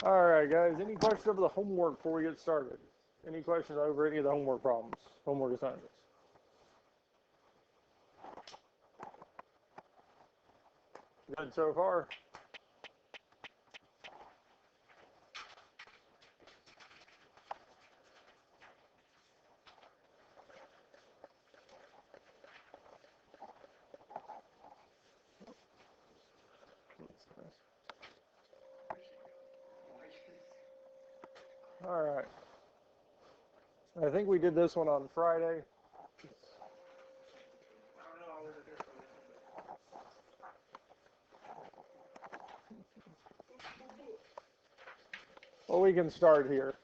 All right, guys. Any questions over the homework before we get started? Any questions over any of the homework problems, homework assignments? Good so far? All right. I think we did this one on Friday. Well, we can start here.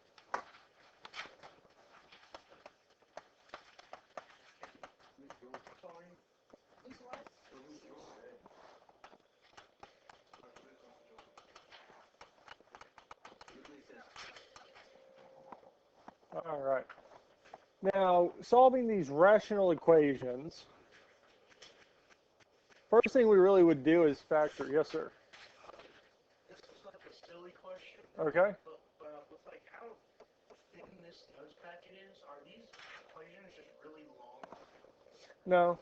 All right. Now, solving these rational equations, first thing we really would do is factor. Yes, sir. This is like a silly question. Okay. But with like how thin this nose packet is, are these equations just really long? No,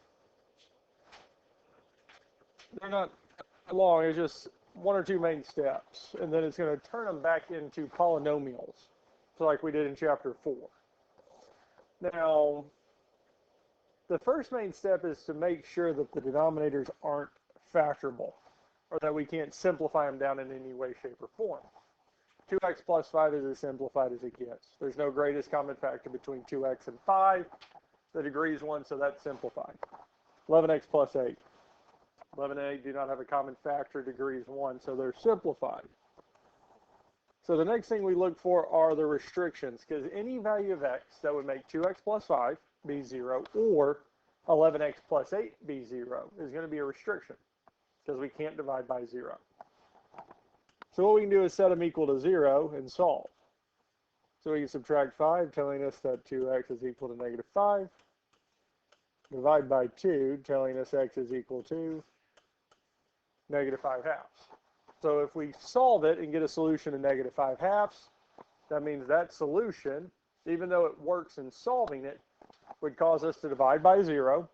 they're not long. It's just one or two main steps, and then it's going to turn them back into polynomials, so like we did in chapter 4. Now, the first main step is to make sure that the denominators aren't factorable, or that we can't simplify them down in any way, shape, or form. 2x plus 5 is as simplified as it gets. There's no greatest common factor between 2x and 5. The degree is 1, so that's simplified. 11x plus 8. 11 and 8 do not have a common factor. Degree is 1, so they're simplified. So the next thing we look for are the restrictions, because any value of x that would make 2x plus 5 be 0 or 11x plus 8 be 0 is going to be a restriction, because we can't divide by 0. So what we can do is set them equal to 0 and solve. So we can subtract 5, telling us that 2x is equal to negative 5. Divide by 2, telling us x is equal to negative 5 halves. So if we solve it and get a solution to negative 5 halves, that means that solution, even though it works in solving it, would cause us to divide by 0.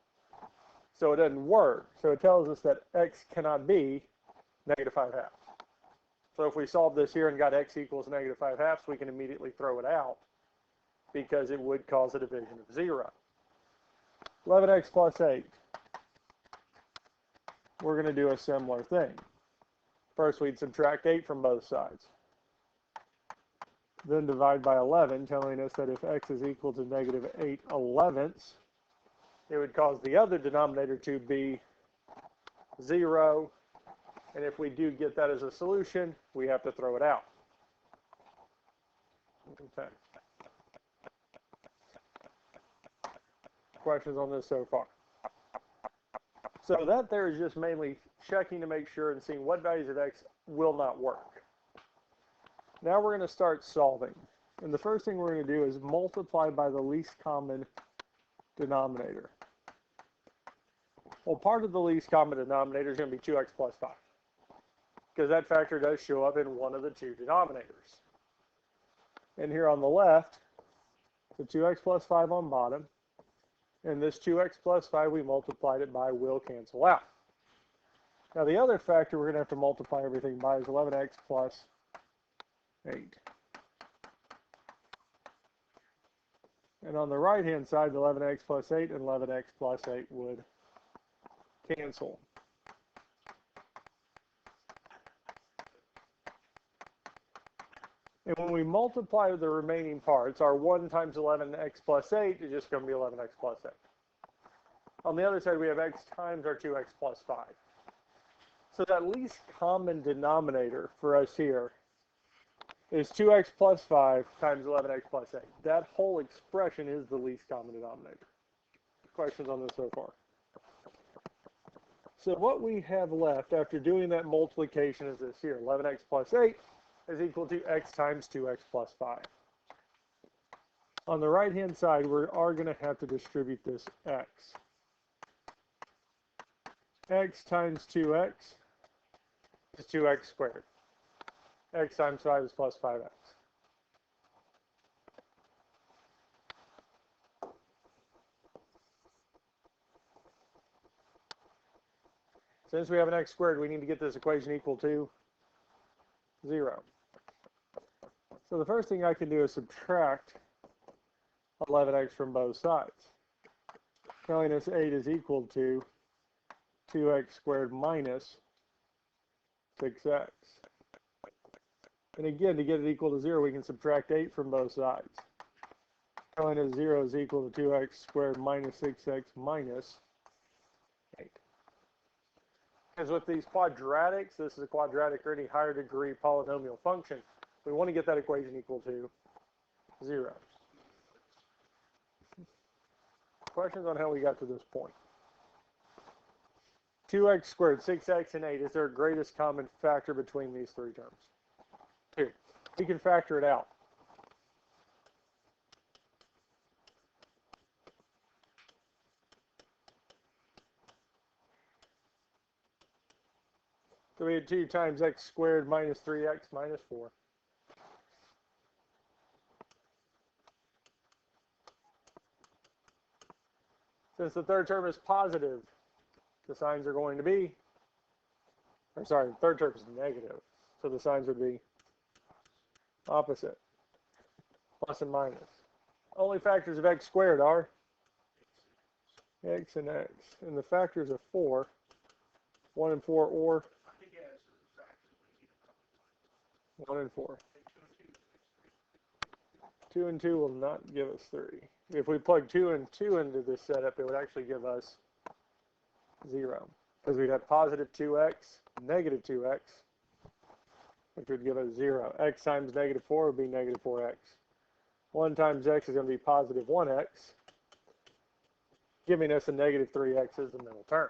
So it doesn't work. So it tells us that x cannot be negative 5 halves. So if we solve this here and got x equals negative 5 halves, we can immediately throw it out because it would cause a division of 0. 11x plus 8. We're going to do a similar thing. First, we'd subtract 8 from both sides. Then divide by 11, telling us that if x is equal to negative 8/11ths, it would cause the other denominator to be 0. And if we do get that as a solution, we have to throw it out. Okay. Questions on this so far? So that there is just mainly checking to make sure and seeing what values of x will not work. Now we're going to start solving. And the first thing we're going to do is multiply by the least common denominator. Well, part of the least common denominator is going to be 2x plus 5. Because that factor does show up in one of the two denominators. And here on the left, the 2x plus 5 on bottom, and this 2x plus 5 we multiplied it by will cancel out. Now the other factor we're going to have to multiply everything by is 11x plus 8. And on the right hand side, 11x plus 8 and 11x plus 8 would cancel. And when we multiply the remaining parts, our 1 times 11x plus 8 is just going to be 11x plus 8. On the other side, we have x times our 2x plus 5. So that least common denominator for us here is 2x plus 5 times 11x plus 8. That whole expression is the least common denominator. Questions on this so far? So what we have left after doing that multiplication is this here. 11x plus 8 is equal to x times 2x plus 5. On the right-hand side, we are going to have to distribute this x. X times 2x is 2x squared. x times 5 is plus 5x. Since we have an x squared, we need to get this equation equal to 0. So the first thing I can do is subtract 11x from both sides, telling us 8 is equal to 2x squared minus 6x. And again, to get it equal to 0, we can subtract 8 from both sides, telling us 0 is equal to 2x squared minus 6x minus 8. Because with these quadratics, this is a quadratic or any higher degree polynomial function, we want to get that equation equal to 0. Questions on how we got to this point? 2x squared, 6x, and 8 is their greatest common factor between these three terms. 2. We can factor it out. So we had 2 times x squared minus 3x minus 4. Since the third term is positive, the signs are going to be, or sorry, the third term is negative, so the signs would be opposite, plus and minus. Only factors of x squared are x and x, and the factors of 4, 1 and 4, or 1 and 4. 2 and 2 will not give us 3. If we plug 2 and 2 into this setup, it would actually give us 0. Because we'd have positive 2x, negative 2x, which would give us 0. X times negative 4 would be negative 4x. 1 times x is going to be positive 1x, giving us a negative 3x as the middle term.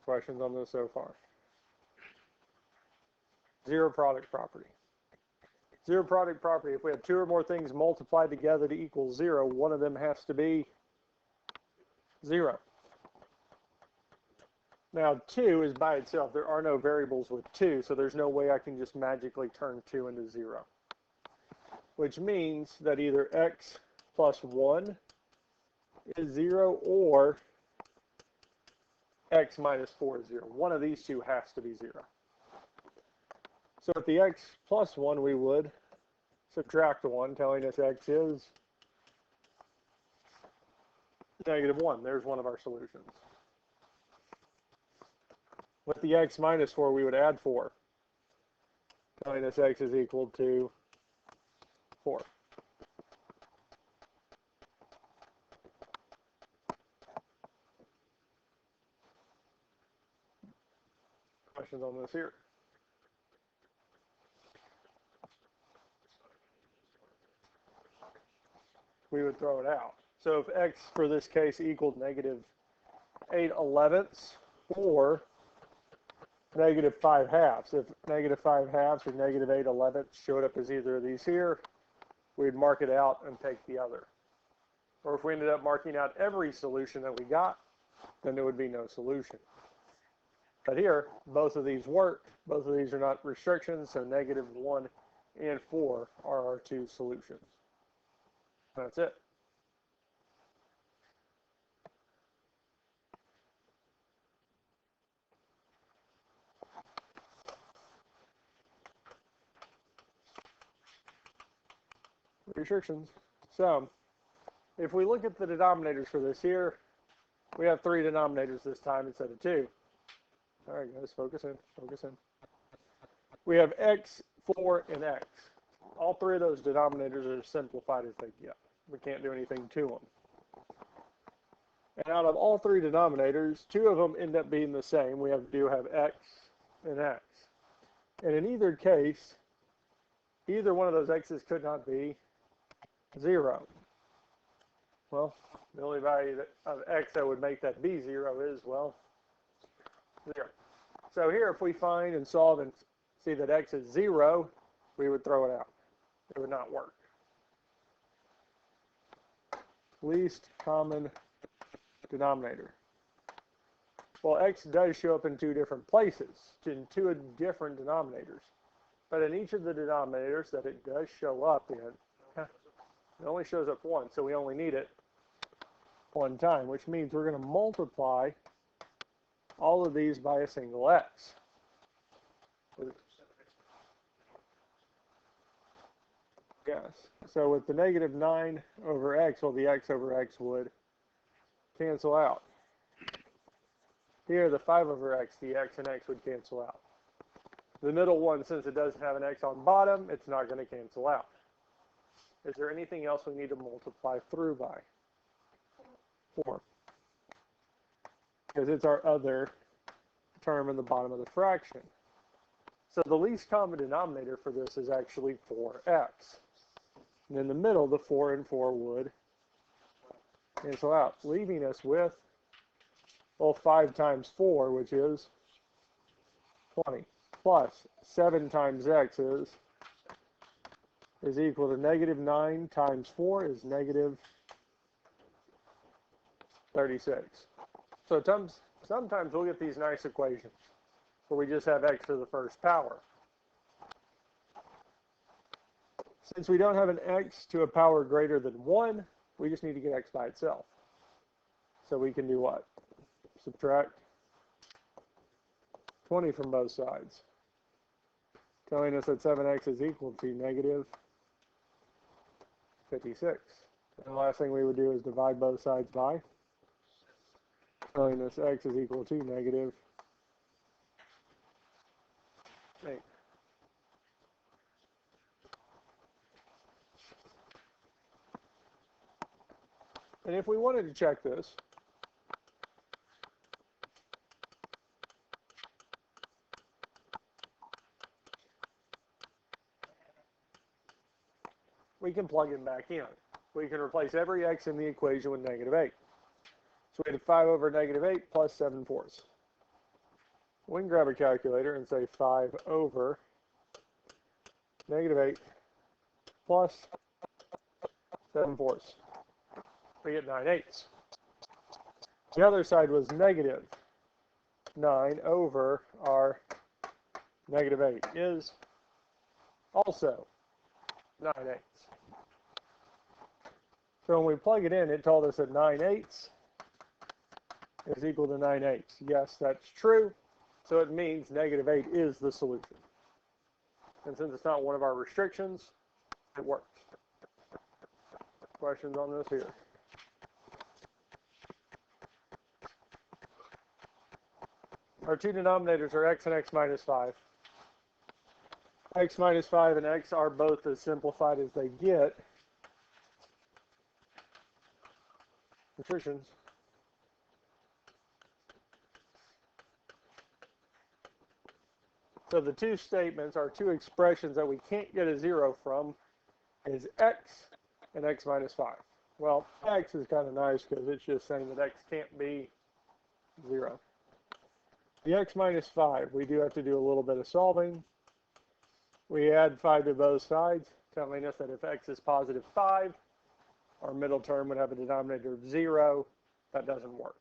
Questions on this so far? Zero product property. Zero product property, if we have 2 or more things multiplied together to equal 0, one of them has to be 0. Now 2 is by itself. There are no variables with 2, so there's no way I can just magically turn 2 into 0. Which means that either x plus 1 is 0 or x minus 4 is 0. One of these two has to be 0. So at the x plus 1, we would subtract 1, telling us x is negative 1. There's one of our solutions. With the x minus 4, we would add 4, telling us x is equal to 4. Questions on this here? We would throw it out. So if x, for this case, equaled negative 8/11 or negative 5/2, if negative 5/2 or negative 8/11 showed up as either of these here, we'd mark it out and take the other. Or if we ended up marking out every solution that we got, then there would be no solution. But here, both of these work. Both of these are not restrictions, so negative 1 and 4 are our two solutions. That's it. Restrictions. So, if we look at the denominators for this here, we have 3 denominators this time instead of 2. All right, guys, focus in, focus in. We have x, 4, and x. All 3 of those denominators are as simplified as they get. We can't do anything to them. And out of all 3 denominators, 2 of them end up being the same. We do have x and x. And in either case, either one of those x's could not be 0. Well, the only value of x that would make that be 0 is, well, 0. So here, if we find and solve and see that x is 0, we would throw it out. It would not work. Least common denominator. Well, x does show up in two different places, in two different denominators. But in each of the denominators that it does show up in, it only shows up once, so we only need it one time, which means we're going to multiply all of these by a single x. Yes. So with the negative 9 over x, well, the x over x would cancel out. Here, the 5 over x, the x and x would cancel out. The middle one, since it doesn't have an x on bottom, it's not going to cancel out. Is there anything else we need to multiply through by? 4. Because it's our other term in the bottom of the fraction. So the least common denominator for this is actually 4x. And in the middle, the 4 and 4 would cancel out, leaving us with, well, 5 times 4, which is 20, plus 7 times x is equal to negative 9 times 4 is negative 36. So sometimes we'll get these nice equations where we just have x to the first power. Since we don't have an x to a power greater than 1, we just need to get x by itself. So we can do what? Subtract 20 from both sides, telling us that 7x is equal to negative 56. And the last thing we would do is divide both sides by, telling us x is equal to negative 8. And if we wanted to check this, we can plug it back in. We can replace every x in the equation with negative 8. So we have 5 over negative 8 plus 7/4. We can grab a calculator and say 5 over negative 8 plus 7/4. We get 9/8. The other side was negative 9 over our negative 8 is also 9/8. So when we plug it in, it told us that 9/8 is equal to 9/8. Yes, that's true. So it means negative 8 is the solution. And since it's not one of our restrictions, it works. Questions on this here? Our two denominators are x and x minus 5. X minus 5 and x are both as simplified as they get. Restrictions. So the two statements, our two expressions that we can't get a 0 from, is x and x minus 5. Well, x is kind of nice because it's just saying that x can't be 0. The x minus 5, we do have to do a little bit of solving. We add 5 to both sides, telling us that if x is positive 5, our middle term would have a denominator of 0. That doesn't work.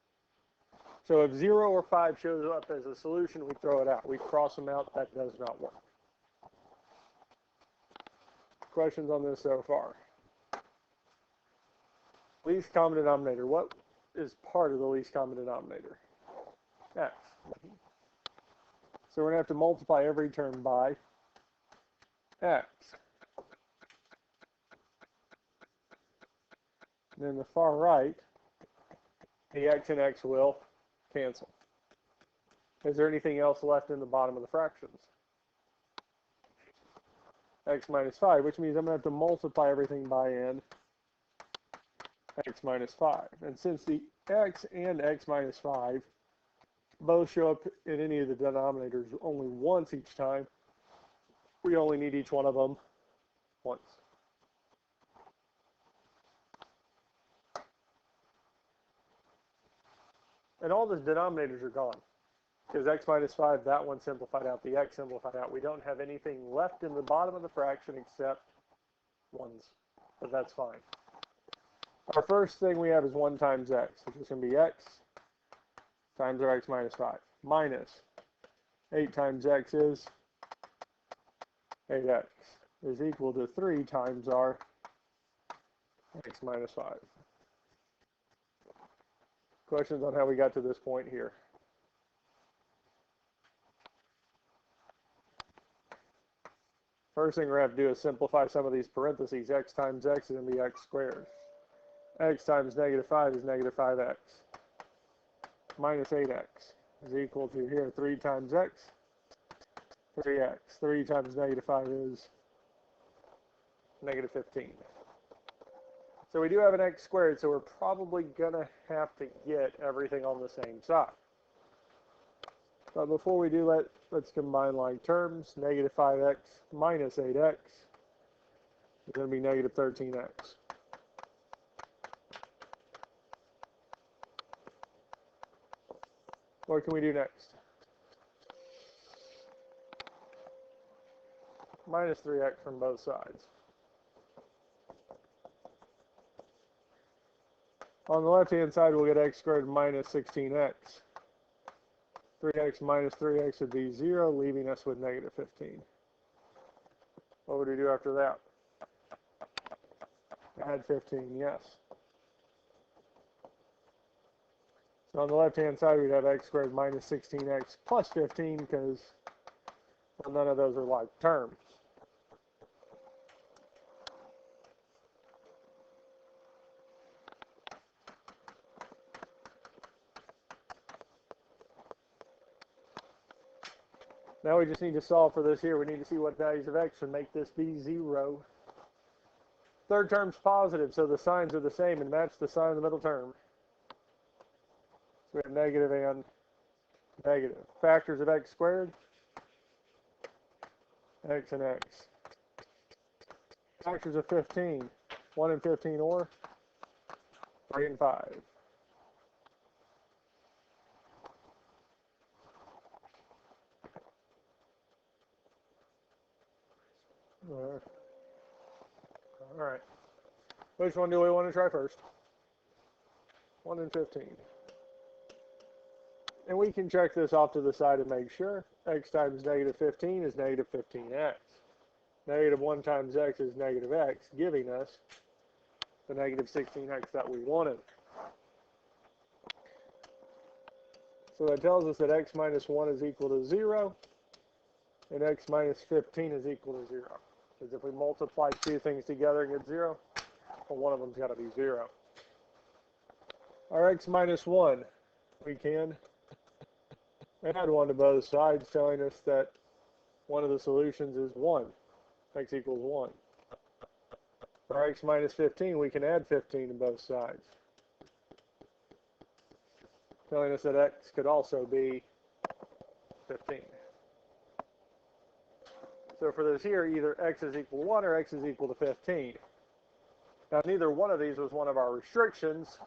So if 0 or 5 shows up as a solution, we throw it out. We cross them out. That does not work. Questions on this so far? Least common denominator. What is part of the least common denominator? X. So we're going to have to multiply every term by x. And then the far right, the x and x will cancel. Is there anything else left in the bottom of the fractions? X minus 5, which means I'm going to have to multiply everything by n x minus 5. And since the x and x minus 5 both show up in any of the denominators only once each time, we only need each one of them once. And all the denominators are gone. Because x minus 5, that one simplified out, the x simplified out. We don't have anything left in the bottom of the fraction except ones. But that's fine. Our first thing we have is 1 times x, which is going to be x times our x minus 5 minus 8 times x is 8x is equal to 3 times our x minus 5. Questions on how we got to this point here? First thing we're going to have to do is simplify some of these parentheses. X times x is going to be x squared. X times negative 5 is negative 5x. Minus 8x is equal to here 3 times x, 3x. 3 times negative 5 is negative 15. So we do have an x squared, so we're probably going to have to get everything on the same side. But before we do, let's combine like terms. Negative 5x minus 8x is going to be negative 13x. What can we do next? Minus 3x from both sides. On the left-hand side, we'll get x squared minus 16x. 3x minus 3x would be 0, leaving us with negative 15. What would we do after that? Add 15, yes. So on the left-hand side, we'd have x squared minus 16x plus 15 because well, none of those are like terms. Now we just need to solve for this here. We need to see what values of x would make this be 0. Third term's positive, so the signs are the same and match the sign of the middle term. So we have negative and negative. Factors of x squared, x and x. Factors of 15, 1 and 15 or 3 and 5. All right. Which one do we want to try first? 1 and 15. And we can check this off to the side and make sure. X times negative 15 is negative 15x. Negative 1 times x is negative x, giving us the negative 16x that we wanted. So that tells us that x minus 1 is equal to 0, and x minus 15 is equal to 0. Because if we multiply two things together and get 0, well, one of them's got to be 0. Our x minus 1, we can add 1 to both sides, telling us that one of the solutions is 1. X equals 1. For x minus 15, we can add 15 to both sides, telling us that x could also be 15. So for this here, either x is equal to 1 or x is equal to 15. Now, neither one of these was one of our restrictions,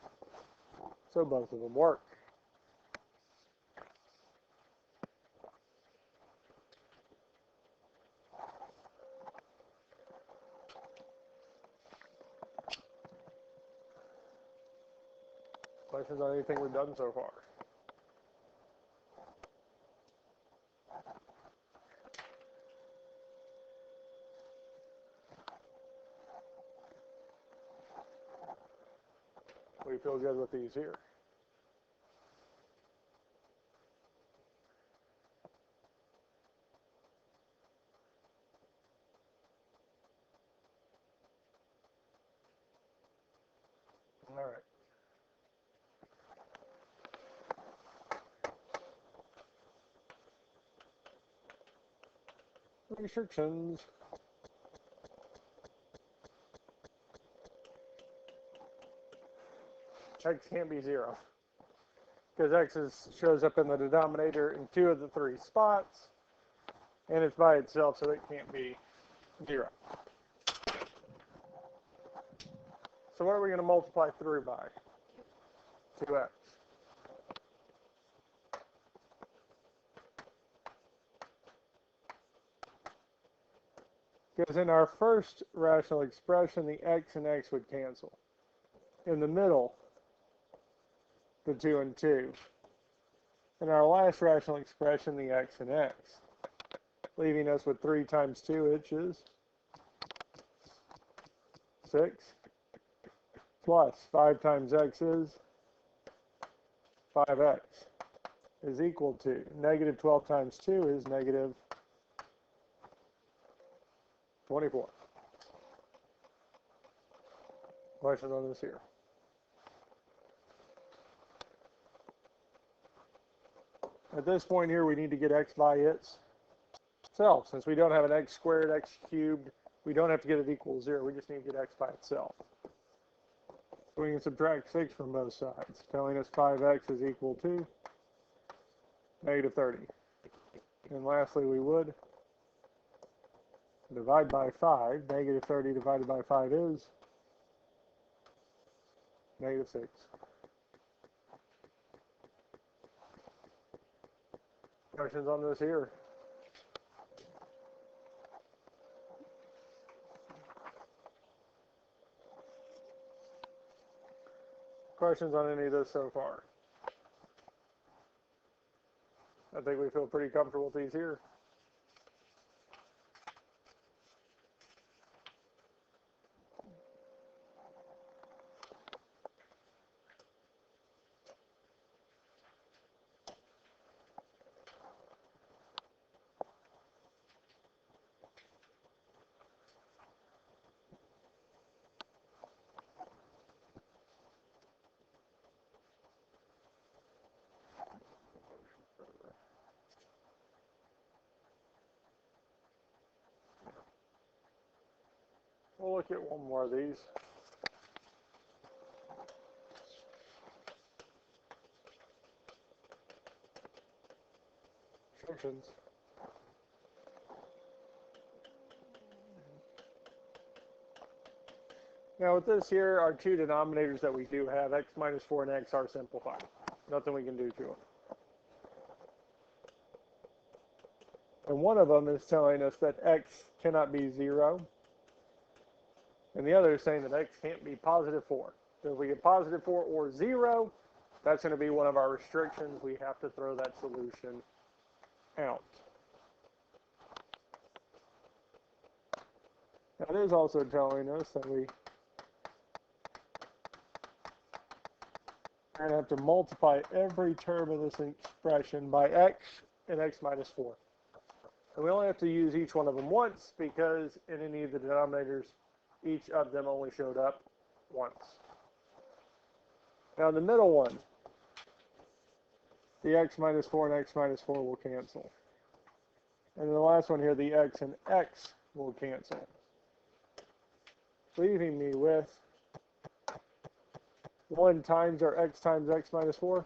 so both of them work. Questions on anything we've done so far? We feel good with these here. All right. Restrictions. X can't be 0 because x shows up in the denominator in 2 of the 3 spots, and it's by itself, so it can't be 0. So what are we going to multiply through by? 2x. Because in our first rational expression, the x and x would cancel. In the middle, the 2 and 2 And our last rational expression, the x and x, leaving us with 3 times 2, which is 6, plus 5 times x is 5x, is equal to negative 12 times 2 is negative 24. Questions on this here? At this point here, we need to get x by itself. Since we don't have an x squared, x cubed, we don't have to get it equal to 0. We just need to get x by itself. So we can subtract 6 from both sides, telling us 5x is equal to negative 30. And lastly, we would divide by 5. Negative 30 divided by 5 is negative 6. Questions on this here? Questions on any of this so far? I think we feel pretty comfortable with these here. We'll look at one more of these. Functions. Now with this here, our two denominators that we do have, x minus 4 and x, are simplified. Nothing we can do to them. And one of them is telling us that x cannot be 0. And the other is saying that x can't be positive 4. So if we get positive 4 or 0, that's going to be one of our restrictions. We have to throw that solution out. That is also telling us that we are going to have to multiply every term of this expression by x and x minus 4. And we only have to use each one of them once because in any of the denominators, each of them only showed up once. Now the middle one, the x minus 4 and x minus 4 will cancel. And then the last one here, the x and x will cancel, leaving me with 1 times our x times x minus 4.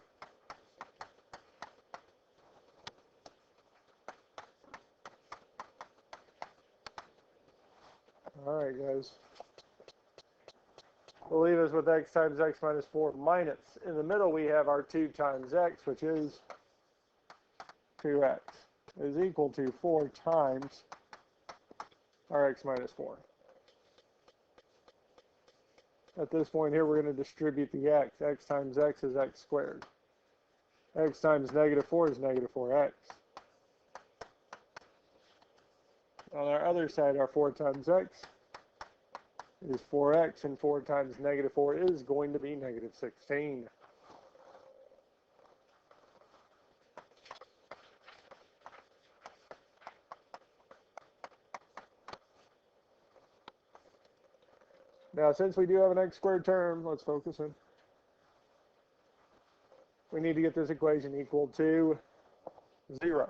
All right, guys. We'll leave us with x times x minus 4 minus. In the middle, we have our 2 times x, which is 2x, is equal to 4 times our x minus 4. At this point here, we're going to distribute the x. X times x is x squared. X times negative 4 is negative 4x. On our other side, our 4 times x is 4x, and 4 times negative 4 is going to be negative 16. Now, since we do have an x squared term, let's focus in. We need to get this equation equal to 0.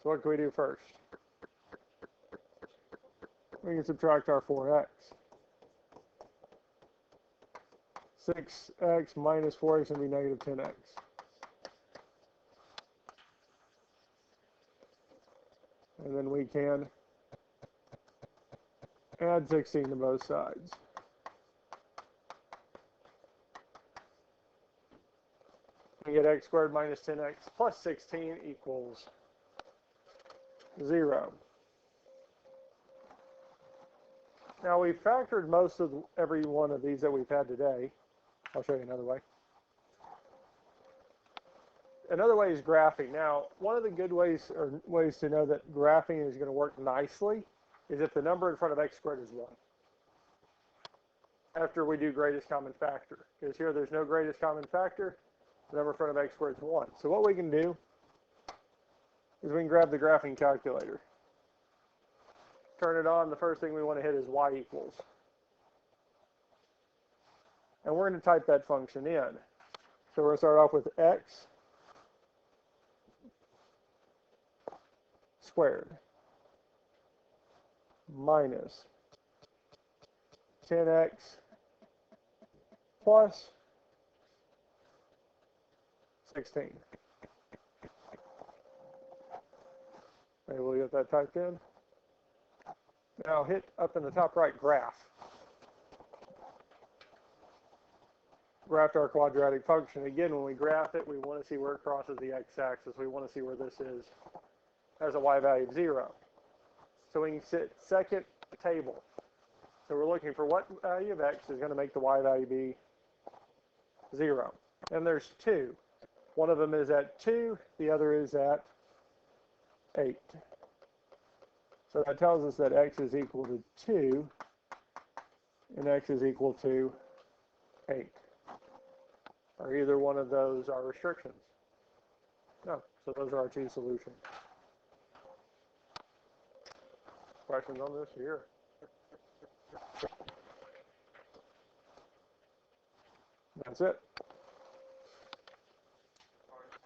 So what can we do first? We can subtract our 4x. 6x minus 4x is going to be negative 10x. And then we can add 16 to both sides. We get x squared minus 10x plus 16 equals 0. Now we've factored most of every one of these that we've had today. I'll show you another way. another way is graphing. Now, one of the good ways or ways to know that graphing is going to work nicely is if the number in front of x squared is 1. After we do greatest common factor. Because here there's no greatest common factor, the number in front of x squared is 1. So what we can do is we can grab the graphing calculator. Turn it on. The first thing we want to hit is y equals. And we're going to type that function in. So we're going to start off with x squared minus 10x plus 16. Maybe we'll get that typed in. Now hit up in the top right graph. Graphed our quadratic function. Again, when we graph it, we want to see where it crosses the x-axis. We want to see where this is as a y value of 0. So we can set second table. So we're looking for what value of x is going to make the y value be 0. And there's 2. One of them is at 2, the other is at 8. So that tells us that x is equal to 2 and x is equal to 8. Are either one of those our restrictions? No. So those are our 2 solutions. Questions on this here? That's it.